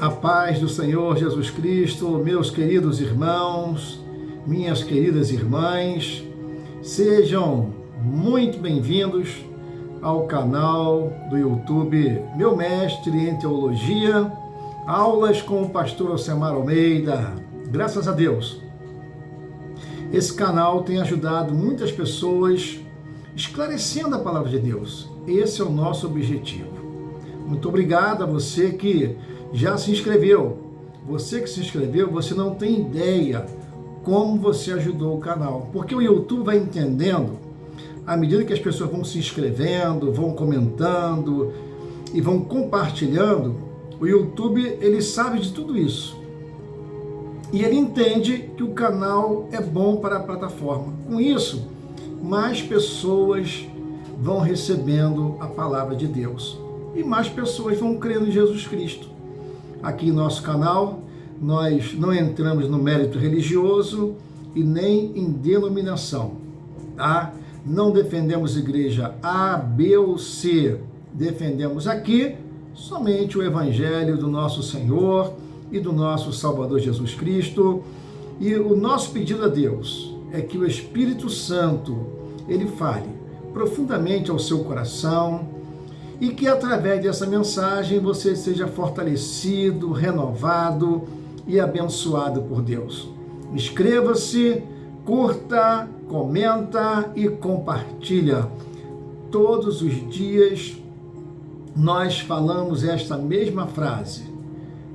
A paz do Senhor Jesus Cristo, meus queridos irmãos, minhas queridas irmãs, sejam muito bem-vindos ao canal do YouTube Meu Mestre em Teologia, aulas com o pastor Alcemar Almeida. Graças a Deus, esse canal tem ajudado muitas pessoas esclarecendo a palavra de Deus. Esse é o nosso objetivo. Muito obrigado a você que já se inscreveu. Você que se inscreveu, você não tem ideia como você ajudou o canal. Porque o YouTube vai entendendo, à medida que as pessoas vão se inscrevendo, vão comentando e vão compartilhando, o YouTube, ele sabe de tudo isso. E ele entende que o canal é bom para a plataforma. Com isso, mais pessoas vão recebendo a palavra de Deus. E mais pessoas vão crendo em Jesus Cristo. Aqui em nosso canal, nós não entramos no mérito religioso e nem em denominação, tá? Não defendemos igreja A, B ou C. Defendemos aqui somente o Evangelho do nosso Senhor e do nosso Salvador Jesus Cristo. E o nosso pedido a Deus é que o Espírito Santo, ele fale profundamente ao seu coração, e que através dessa mensagem você seja fortalecido, renovado e abençoado por Deus. Inscreva-se, curta, comenta e compartilha. Todos os dias nós falamos esta mesma frase: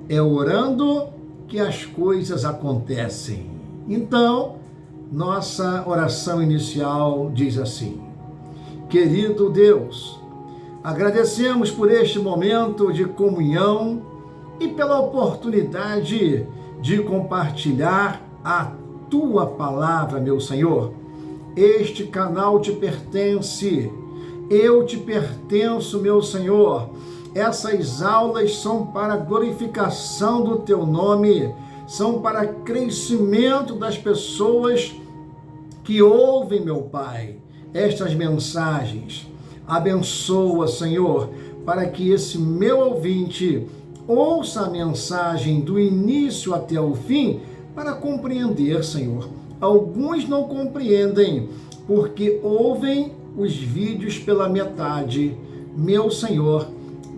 é orando que as coisas acontecem. Então, nossa oração inicial diz assim: querido Deus, agradecemos por este momento de comunhão e pela oportunidade de compartilhar a Tua palavra, meu Senhor. Este canal te pertence, eu te pertenço, meu Senhor. Essas aulas são para a glorificação do Teu nome, são para crescimento das pessoas que ouvem, meu Pai, estas mensagens. Abençoa, Senhor, para que esse meu ouvinte ouça a mensagem do início até o fim para compreender, Senhor. Alguns não compreendem porque ouvem os vídeos pela metade. Meu Senhor,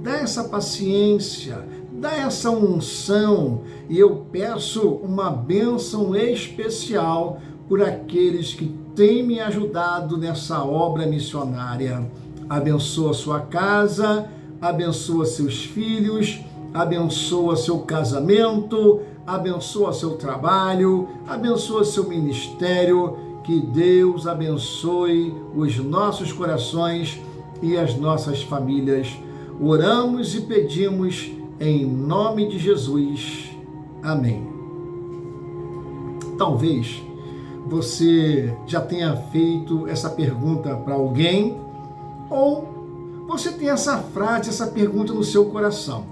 dá essa paciência, dá essa unção, e eu peço uma bênção especial por aqueles que têm me ajudado nessa obra missionária. Abençoa sua casa, abençoa seus filhos, abençoa seu casamento, abençoa seu trabalho, abençoa seu ministério. Que Deus abençoe os nossos corações e as nossas famílias. Oramos e pedimos em nome de Jesus. Amém. Talvez você já tenha feito essa pergunta para alguém, ou você tem essa frase, essa pergunta no seu coração.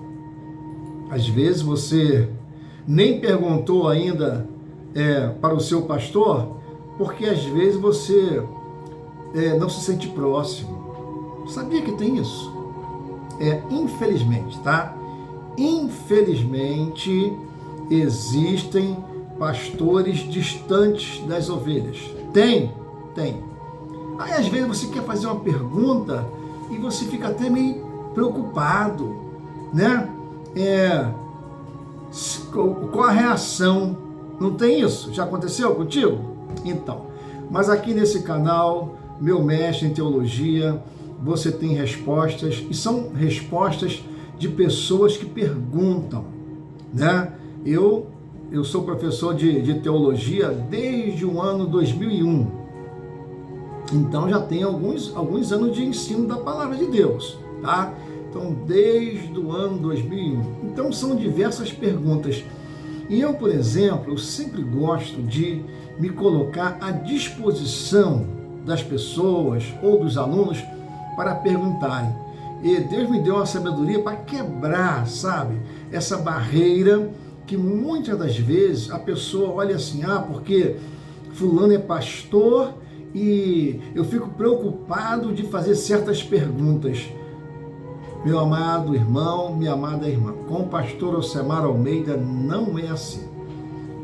Às vezes você nem perguntou ainda para o seu pastor, porque às vezes você não se sente próximo. Sabia que tem isso? Infelizmente, tá? Infelizmente, existem pastores distantes das ovelhas. Tem. Aí às vezes você quer fazer uma pergunta e você fica até meio preocupado, né? Qual a reação? Não tem isso? Já aconteceu contigo? Então, mas aqui nesse canal, Meu Mestre em Teologia, você tem respostas, e são respostas de pessoas que perguntam, né? Eu sou professor de teologia desde o ano 2001. Então já tem alguns anos de ensino da palavra de Deus, tá? Então desde o ano 2001. Então são diversas perguntas. E eu, por exemplo, eu sempre gosto de me colocar à disposição das pessoas ou dos alunos para perguntarem. E Deus me deu uma sabedoria para quebrar, sabe, essa barreira que muitas das vezes a pessoa olha assim, porque fulano é pastor e eu fico preocupado de fazer certas perguntas. Meu amado irmão, minha amada irmã, com o pastor Alcemar Almeida não é assim.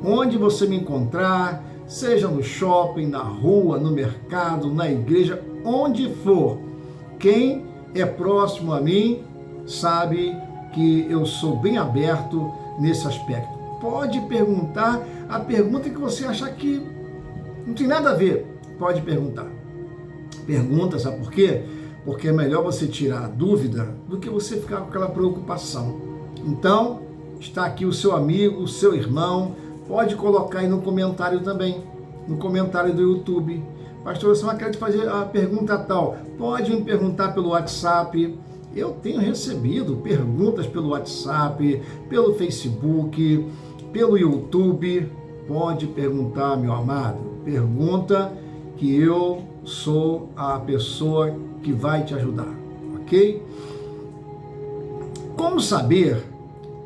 Onde você me encontrar, seja no shopping, na rua, no mercado, na igreja, onde for, quem é próximo a mim sabe que eu sou bem aberto nesse aspecto. Pode perguntar a pergunta que você achar que não tem nada a ver, pode perguntar. Pergunta, sabe por quê? Porque é melhor você tirar a dúvida do que você ficar com aquela preocupação. Então, está aqui o seu amigo, o seu irmão, pode colocar aí no comentário também, no comentário do YouTube. Pastor, você quer te fazer a pergunta tal? Pode me perguntar pelo WhatsApp. Eu tenho recebido perguntas pelo WhatsApp, pelo Facebook, pelo YouTube. Pode perguntar, meu amado. Pergunta que eu sou a pessoa que vai te ajudar, ok? Como saber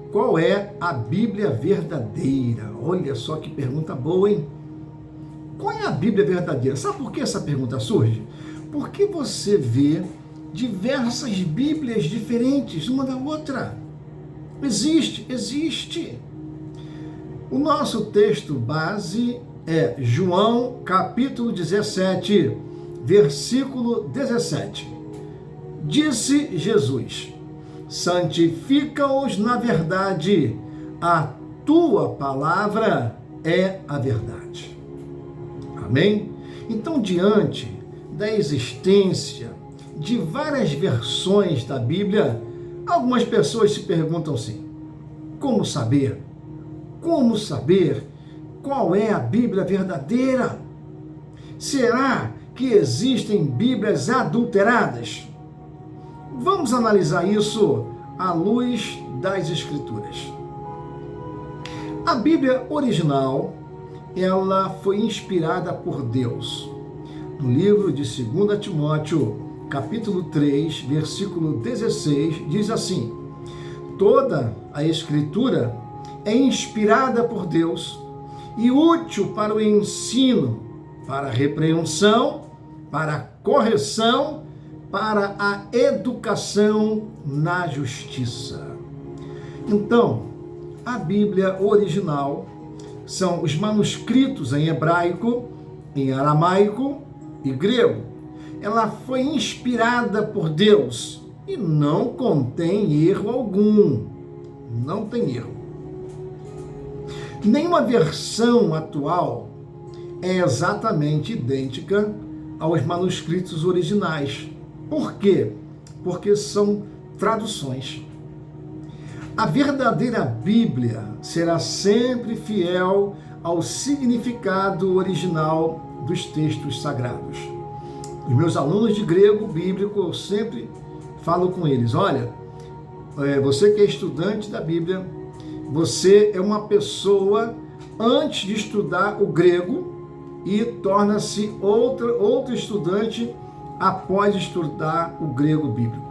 qual é a Bíblia verdadeira? Olha só que pergunta boa, hein? Qual é a Bíblia verdadeira? Sabe por que essa pergunta surge? Porque você vê diversas Bíblias diferentes uma da outra. Existe. O nosso texto base é João capítulo 17, versículo 17. Disse Jesus: santifica-os na verdade, a tua palavra é a verdade. Amém? Então, diante da existência de várias versões da Bíblia, algumas pessoas se perguntam assim: como saber? Como saber qual é a Bíblia verdadeira? Será que existem Bíblias adulteradas? Vamos analisar isso à luz das Escrituras. A Bíblia original, ela foi inspirada por Deus. No livro de 2 Timóteo, capítulo 3, versículo 16, diz assim: toda a Escritura é inspirada por Deus e útil para o ensino, para a repreensão, para a correção, para a educação na justiça. Então, a Bíblia original são os manuscritos em hebraico, em aramaico e grego. Ela foi inspirada por Deus e não contém erro algum. Não tem erro. Nenhuma versão atual é exatamente idêntica aos manuscritos originais. Por quê? Porque são traduções. A verdadeira Bíblia será sempre fiel ao significado original dos textos sagrados. Os meus alunos de grego bíblico, eu sempre falo com eles: olha, você que é estudante da Bíblia, você é uma pessoa antes de estudar o grego e torna-se outro estudante após estudar o grego bíblico.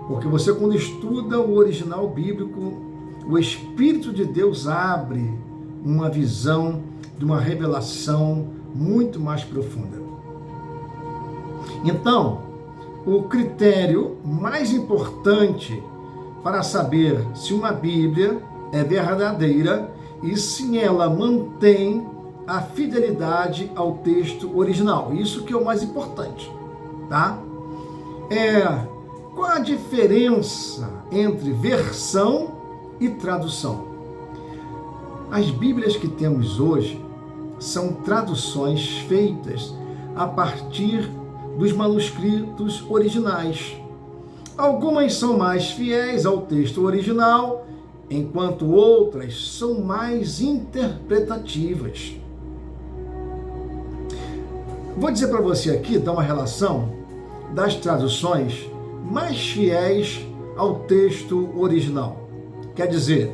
Porque você, quando estuda o original bíblico, o Espírito de Deus abre uma visão de uma revelação muito mais profunda. Então, o critério mais importante para saber se uma Bíblia é verdadeira e se ela mantém a fidelidade ao texto original. Isso que é o mais importante, tá? Qual a diferença entre versão e tradução? As Bíblias que temos hoje são traduções feitas a partir dos manuscritos originais. Algumas são mais fiéis ao texto original, enquanto outras são mais interpretativas. Vou dizer para você aqui, dar uma relação das traduções mais fiéis ao texto original. Quer dizer,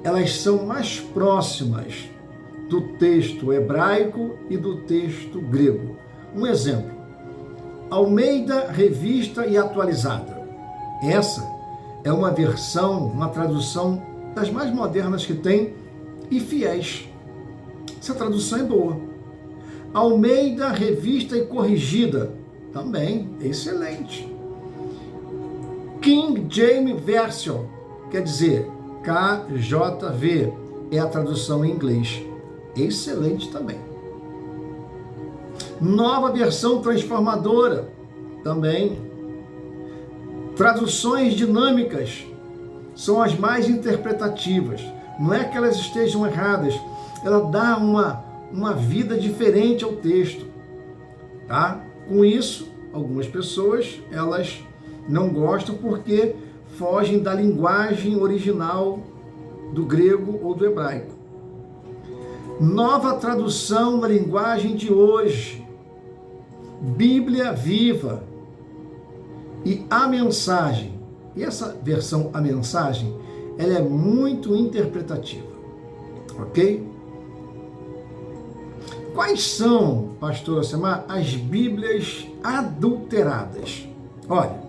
elas são mais próximas do texto hebraico e do texto grego. Um exemplo: Almeida Revista e Atualizada. Essa é uma versão, uma tradução das mais modernas que tem e fiéis. Essa tradução é boa. Almeida Revista e Corrigida, também é excelente. King James Version, quer dizer, KJV, é a tradução em inglês. Excelente também. Nova Versão Transformadora, também. Traduções dinâmicas são as mais interpretativas. Não é que elas estejam erradas, ela dá uma vida diferente ao texto, tá? Com isso, algumas pessoas, elas não gostam porque fogem da linguagem original do grego ou do hebraico. Nova tradução na linguagem de hoje, Bíblia Viva e A Mensagem. E essa versão A Mensagem, ela é muito interpretativa, ok? Quais são, pastor Alcemar, as Bíblias adulteradas? Olha,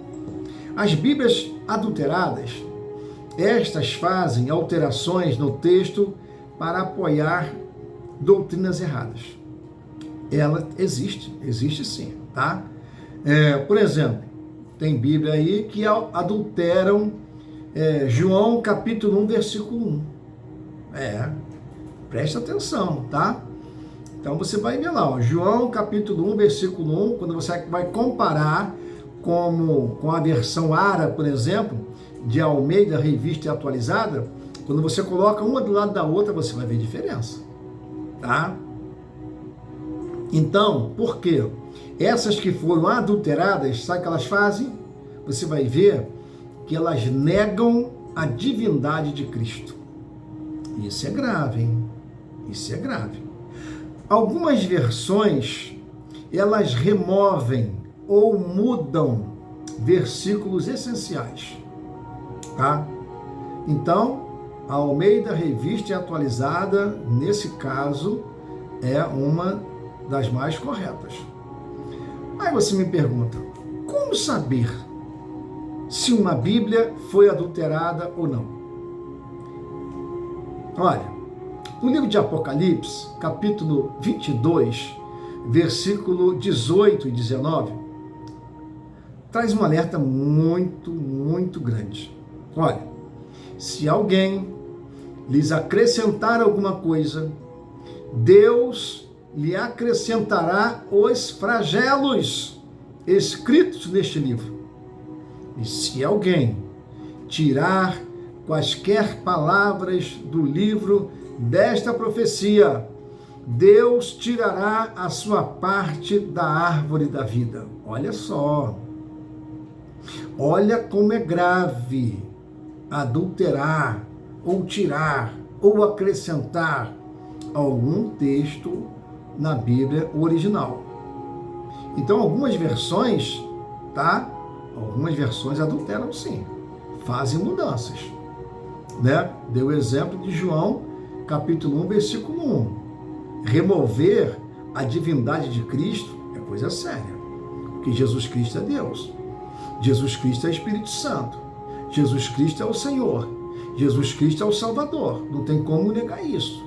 as Bíblias adulteradas, estas fazem alterações no texto para apoiar doutrinas erradas. Ela existe sim, tá? Por exemplo, tem Bíblia aí que adulteram João capítulo 1, versículo 1. Presta atenção, tá? Então você vai ver lá, ó, João capítulo 1, versículo 1, quando você vai comparar com a versão ARA, por exemplo, de Almeida, Revista e Atualizada, quando você coloca uma do lado da outra, você vai ver diferença, tá? Então, por quê? Essas que foram adulteradas, sabe o que elas fazem? Você vai ver que elas negam a divindade de Cristo. Isso é grave, hein? Isso é grave. Algumas versões, elas removem ou mudam versículos essenciais, tá? Então, a Almeida Revista e Atualizada, nesse caso, é uma das mais corretas. Aí você me pergunta, como saber se uma Bíblia foi adulterada ou não? Olha, no livro de Apocalipse, capítulo 22, versículo 18 e 19, traz um alerta muito, muito grande. Olha, se alguém lhes acrescentar alguma coisa, Deus lhe acrescentará os flagelos escritos neste livro. E se alguém tirar quaisquer palavras do livro desta profecia, Deus tirará a sua parte da árvore da vida. Olha só. Olha como é grave adulterar, ou tirar, ou acrescentar algum texto na Bíblia original. Então, algumas versões, tá? Algumas versões adulteram sim, fazem mudanças, né? Deu o exemplo de João, capítulo 1, versículo 1. Remover a divindade de Cristo é coisa séria, porque Jesus Cristo é Deus, Jesus Cristo é Espírito Santo, Jesus Cristo é o Senhor, Jesus Cristo é o Salvador. Não tem como negar isso,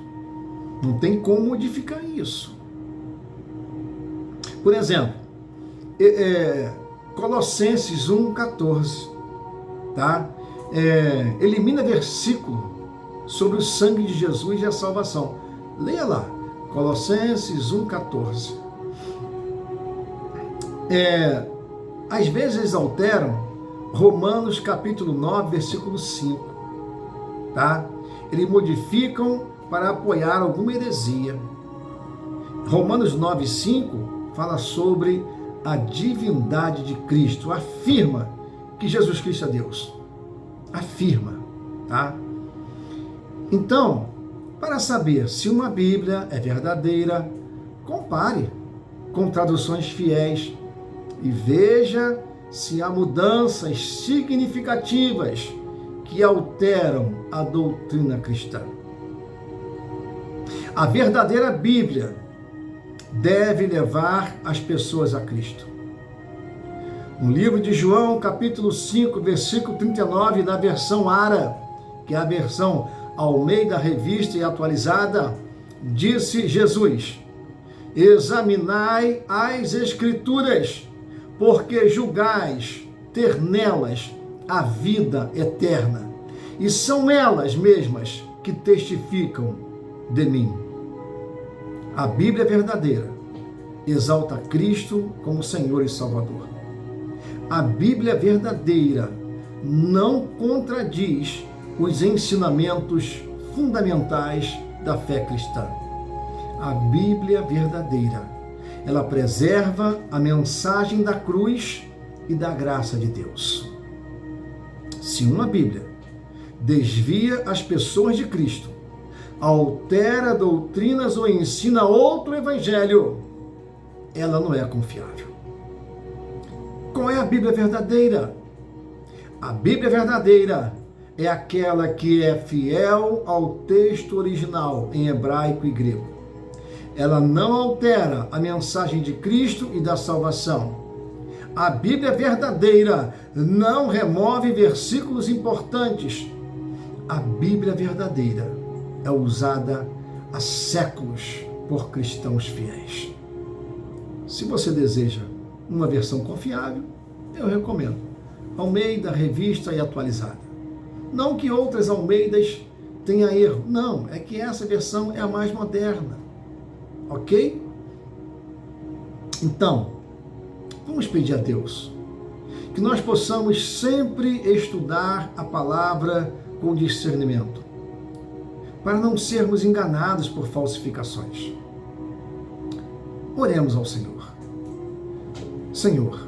não tem como modificar isso. Por exemplo, Colossenses 1,14, tá? Elimina versículo sobre o sangue de Jesus e a salvação. Leia lá, Colossenses 1,14. Às vezes alteram Romanos capítulo 9, versículo 5, tá? Eles modificam para apoiar alguma heresia. Romanos 9, 5 fala sobre a divindade de Cristo, afirma que Jesus Cristo é Deus. Afirma, tá? Então, para saber se uma Bíblia é verdadeira, compare com traduções fiéis e veja se há mudanças significativas que alteram a doutrina cristã. A verdadeira Bíblia deve levar as pessoas a Cristo. No livro de João, capítulo 5, versículo 39, na versão ARA, que é a versão Almeida, Revista e Atualizada, disse Jesus: examinai as Escrituras, porque julgais ter nelas a vida eterna, e são elas mesmas que testificam de mim. A Bíblia verdadeira exalta Cristo como Senhor e Salvador. A Bíblia verdadeira não contradiz os ensinamentos fundamentais da fé cristã. A Bíblia verdadeira, ela preserva a mensagem da cruz e da graça de Deus. Se uma Bíblia desvia as pessoas de Cristo, altera doutrinas ou ensina outro evangelho, ela não é confiável. Qual é a Bíblia verdadeira? A Bíblia verdadeira é aquela que é fiel ao texto original em hebraico e grego. Ela não altera a mensagem de Cristo e da salvação. A Bíblia verdadeira não remove versículos importantes. A Bíblia verdadeira é usada há séculos por cristãos fiéis. Se você deseja uma versão confiável, eu recomendo Almeida, Revista e Atualizada. Não que outras Almeidas tenham erro, não, é que essa versão é a mais moderna, ok? Então, vamos pedir a Deus que nós possamos sempre estudar a palavra com discernimento, para não sermos enganados por falsificações. Oremos ao Senhor. Senhor,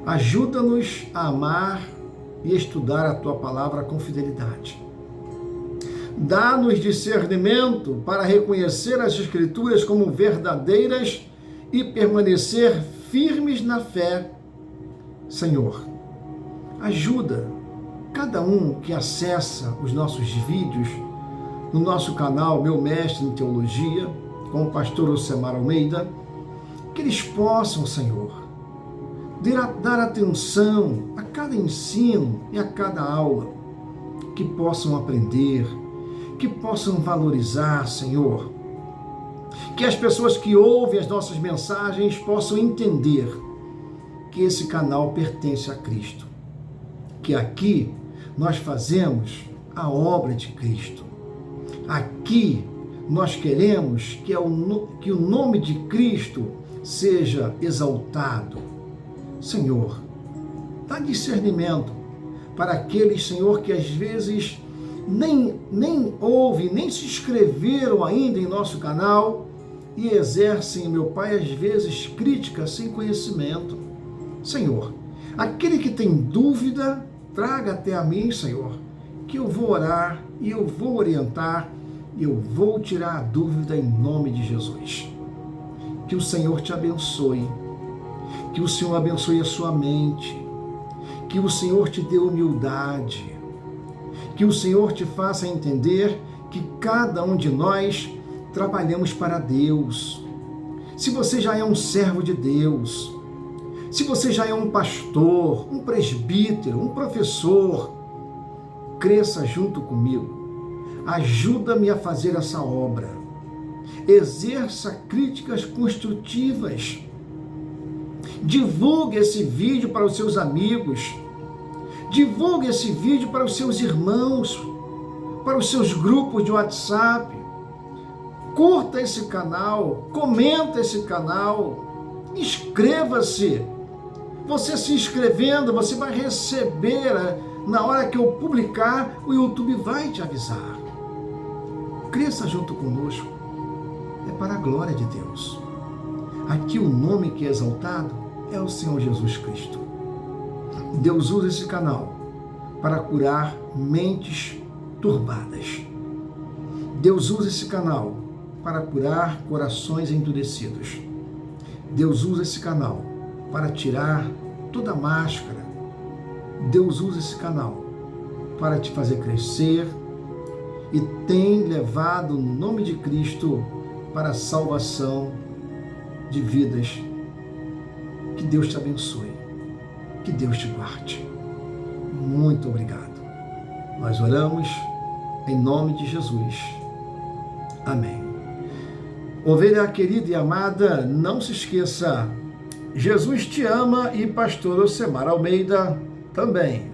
ajuda-nos a amar e estudar a Tua palavra com fidelidade. Dá-nos discernimento para reconhecer as Escrituras como verdadeiras e permanecer firmes na fé. Senhor, ajuda cada um que acessa os nossos vídeos no nosso canal Meu Mestre em Teologia, com o pastor Osemar Almeida, que eles possam, Senhor, dar atenção a cada ensino e a cada aula, que possam aprender, que possam valorizar, Senhor, que as pessoas que ouvem as nossas mensagens possam entender que esse canal pertence a Cristo, que aqui nós fazemos a obra de Cristo. Aqui nós queremos que o nome de Cristo seja exaltado. Senhor, dá discernimento para aqueles, Senhor, que às vezes nem ouvem, nem se inscreveram ainda em nosso canal e exercem, meu Pai, às vezes críticas sem conhecimento. Senhor, aquele que tem dúvida, traga até a mim, Senhor, que eu vou orar e eu vou orientar e eu vou tirar a dúvida em nome de Jesus. Que o Senhor te abençoe, que o Senhor abençoe a sua mente, que o Senhor te dê humildade, que o Senhor te faça entender que cada um de nós trabalhamos para Deus. Se você já é um servo de Deus, se você já é um pastor, um presbítero, um professor, cresça junto comigo. Ajuda-me a fazer essa obra. Exerça críticas construtivas. Divulgue esse vídeo para os seus amigos. Divulgue esse vídeo para os seus irmãos, para os seus grupos de WhatsApp. Curta esse canal, comenta esse canal, inscreva-se. Você se inscrevendo, você vai receber, na hora que eu publicar, o YouTube vai te avisar. Cresça junto conosco, é para a glória de Deus. Aqui o nome que é exaltado é o Senhor Jesus Cristo. Deus usa esse canal para curar mentes turbadas. Deus usa esse canal para curar corações endurecidos. Deus usa esse canal para tirar toda máscara. Deus usa esse canal para te fazer crescer e tem levado o nome de Cristo para a salvação de vidas. Que Deus te abençoe. Que Deus te guarde. Muito obrigado. Nós oramos em nome de Jesus. Amém. Ovelha querida e amada, não se esqueça, Jesus te ama e pastor Osemar Almeida também.